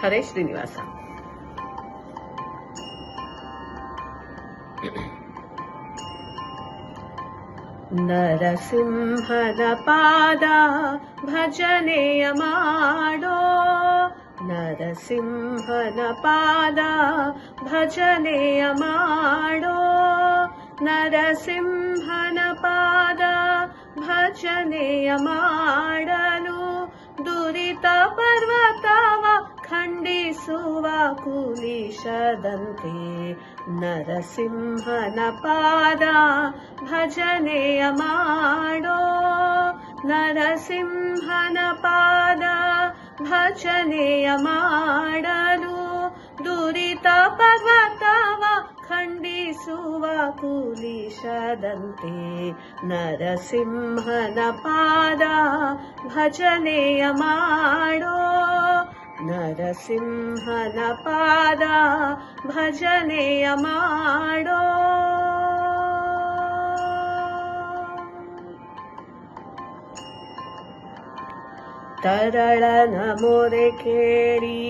ಹರೇ ಶ್ರೀನಿವಾಸ. ನರಸಿಂಹನ ಪಾದ ಭಜನೆಯ ಮಾಡೋ, ನರಸಿಂಹನ ಪಾದ ಭಜನೆಯ ಮಾಡೋ, ನರಸಿಂಹನ ಪಾದ ಭಜನೆಯ ಮಾಡಲು ದುರಿತ ಪರ್ವತವ ಖಂಡಿಸುವ ಕುಲಿಶದಂತೆ. ನರಸಿಂಹನ ಪಾದ ಭಜನೆಯ ಮಾಡೋ, ನರಸಿಂಹನ ಪಾದ ಭಜನೆಯ ಮಾಡಲು ದುರಿತ ಪರ್ವತವ ಖಂಡಿಸುವ ಕುಲಿಶದಂತೆ. ನರಸಿಂಹನ ಪಾದ ಭಜನೆಯ ಮಾಡೋ, ನರಸಿಂಹನ ಪಾದ ಭಜನೆಯ ಮಾಡೋ. ತರಳನ ಮೊರೆ ಕೇಳಿ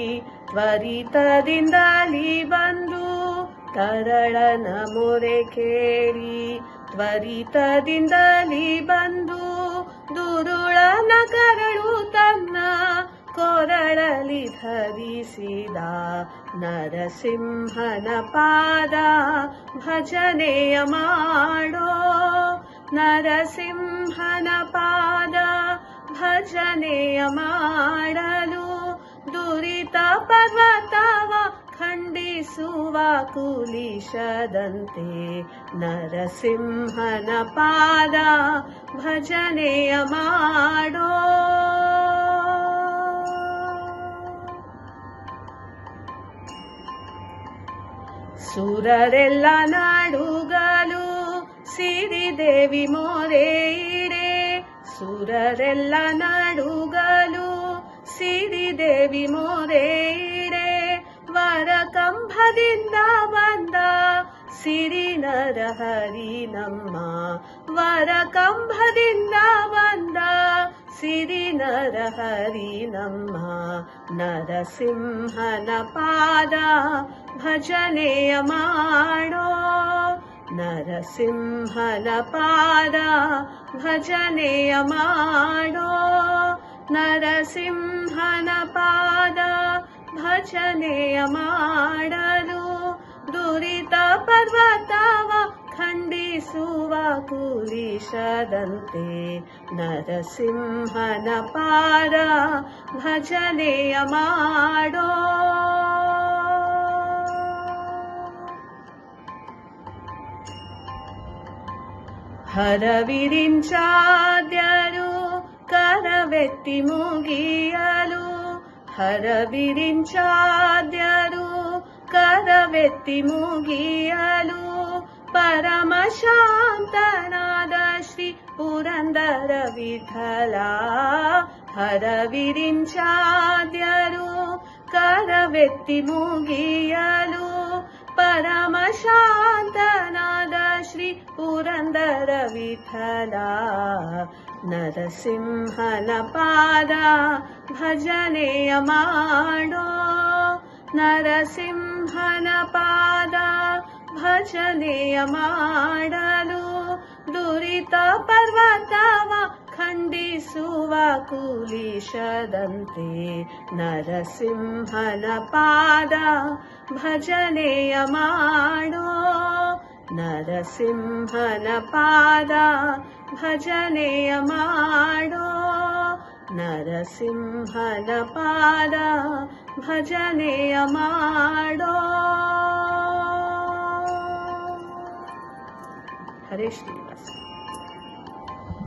ತ್ವರಿತದಿಂದಲಿ ಬಂದು, ತರಳನ ಮೊರೆ ಕೇಳಿ ತ್ವರಿತದಿಂದಲಿ ಬಂದು, ದುರುಳನ ಕರಳು ತನ್ನ ಕೊರಳಲಿ ಧರಿಸಿದ. ನರಸಿಂಹನ ಪಾದ ಭಜನೆಯ ಮಾಡೋ, ನರಸಿಂಹನ ಪಾದ ಭಜನೆಯ ಮಾಡಲು ದುರಿತ ಪರ್ವತವ ಖಂಡಿಸುವ ಕುಲಿಶದಂತೆ. ನರಸಿಂಹನ ಪಾದ ಭಜನೆಯ ಮಾಡೋ. ಸುರರೆಲ್ಲ ನಾಡುಗಲು ಸಿರಿದೇವಿ ಮೊರೆ ಇಡೆ, ಸುರರೆಲ್ಲ ನಾಡುಗಲು ಸಿರಿದೇವಿ ಮೊರೆ ಇಡೆ. ವರ ಕಂಭದಿಂದ ಬಂದ ಸಿರಿ ನರಹರಿ ನಮ್ಮ, ವರ ಕಂಭದಿಂದ ಬಂದ ಸಿರಿ ನರಹರಿ ನಮ್ಮ. ನರಸಿಂಹನ ಪಾದ ಭಜನೆಯ ಮಾಡೋ, ನರಸಿಂಹನ ಪಾದ ಭಜನೆಯ ಮಾಡೋ, ನರಸಿಂಹನ ಪಾದ ಭಜನೆಯ ಮಾಡಲು ದುರಿತ ಪರ್ವತವ ಖಂಡಿಸುವ ಕುಲಿಶದಂತೆ. ನರಸಿಂಹನ ಪಾದ ಭಜನೆಯ ಮಾಡೋ. ಹರವಿರಿಂಚಾದ್ಯರು ಕರವೆತ್ತಿ ಮುಗಿಯಲು, ಹರವಿರಿಂಚಾದ್ಯರು ಕರವೆತ್ತಿ ಮುಗಿಯಲು, ಪರಮ ಶಾಂತನಾದ ಶ್ರೀ ಪುರಂದರ ವಿಠಲ. ಹರವಿರಿಂಚಾದ್ಯರು ಕರವೆತ್ತಿ ಮುಗಿಯಲು, ಪರಮ ಶಾಂತನಾದ ಶ್ರೀ ಪುರಂದರ ವಿಠಲ. ನರಸಿಂಹನ ಪಾದ ಭಜನೆಯ ಮಾಡೋ, ನರಸಿಂಹನ ಪಾದ ಭಜನೆಯ ಮಾಡಲು ದುರಿತ ಪರ್ವತವ ಖಂಡಿಸುವ ಕುಲಿಶದಂತೆ. ನರಸಿಂಹನ ಪಾದ ಭಜನೆಯ ಮಾಡೋ, ನರಸಿಂಹನ ಪಾದ ಭಜನೆಯ ಮಾಡೋ, ನರಸಿಂಹನ ಪಾದ ಭಜನೆಯ ಮಾಡೋ. ಹರೇ ಶ್ರೀನಿವಾಸ.